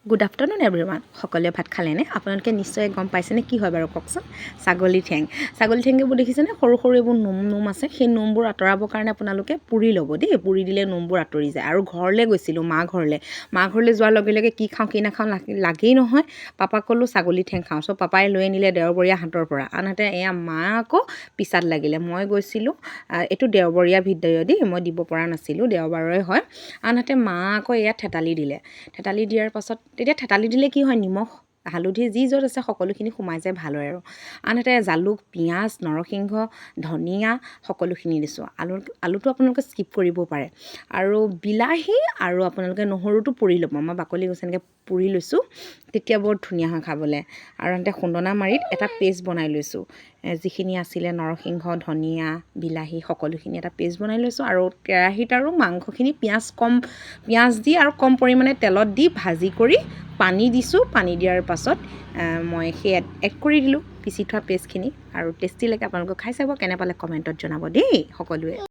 Good afternoon everyone. সকলোৱে ভাত খালেনে? আপোনালোকে নিশ্চয় গম পাইছেনে কি হয় বাৰু কওকচোন? ছাগলী ঠেং। ছাগলী ঠেংবোৰ দেখিছেনে? সৰু সৰু এইবোৰ নোম আছে, সেই নোমবোৰ আঁতৰাবৰ কাৰণে আপোনালোকে পুৰি ল'ব দেই। পুৰি দিলে নোমবোৰ আঁতৰি যায়। আৰু ঘৰলৈ গৈছিলোঁ, মা ঘৰলৈ যোৱাৰ লগে লগে কি খাওঁ কি নাখাওঁ লাগেই নহয়। পাপাক ক'লোঁ ছাগলী ঠেং খাওঁ। চ' পাপাই লৈ আনিলে দেওবৰীয়া হাতৰ পৰা। আনহাতে এয়া মা আকৌ পিছাত লাগিলে। মই গৈছিলোঁ, এইটো দেওবৰীয়া ভিডিঅ' দেই, মই দিব পৰা নাছিলোঁ, দেওবাৰৰে হয়। আনহাতে মা আকৌ এয়া থেতালি দিলে। থেতালি দিয়াৰ পাছত তেতিয়া থেতালি দিলে কি হয়, নিমখ হালধি যি য'ত আছে সকলোখিনি সোমাই যায় ভাল হয় আৰু। আনহাতে জালুক, পিঁয়াজ, নৰসিংহ, ধনিয়া সকলোখিনি দিছোঁ। আলুটো আপোনালোকে স্কিপ কৰিব পাৰে। আৰু বিলাহী আৰু আপোনালোকে নহৰুটো পুৰি ল'ব। মই বাকলি গুচাই এনেকৈ পুৰি লৈছোঁ, তেতিয়া বৰ ধুনীয়া হয় খাবলৈ। আৰু আনহাতে খুন্দনা মাৰিত এটা পেষ্ট বনাই লৈছোঁ। যিখিনি আছিলে নৰসিংহ, ধনিয়া, বিলাহী সকলোখিনি এটা পেষ্ট বনাই লৈছোঁ। আৰু কেৰাহীত আৰু মাংসখিনি পিঁয়াজ দি আৰু কম পৰিমাণে তেলত দি ভাজি কৰি পানী দিছোঁ। পানী দিয়াৰ পাছত মই সেই এড কৰি দিলোঁ পিচি থোৱা পেষ্টখিনি। আৰু টেষ্টি লাগে, আপোনালোকে খাই চাব, কেনে পালে কমেণ্টত জনাব দেই সকলোৱে।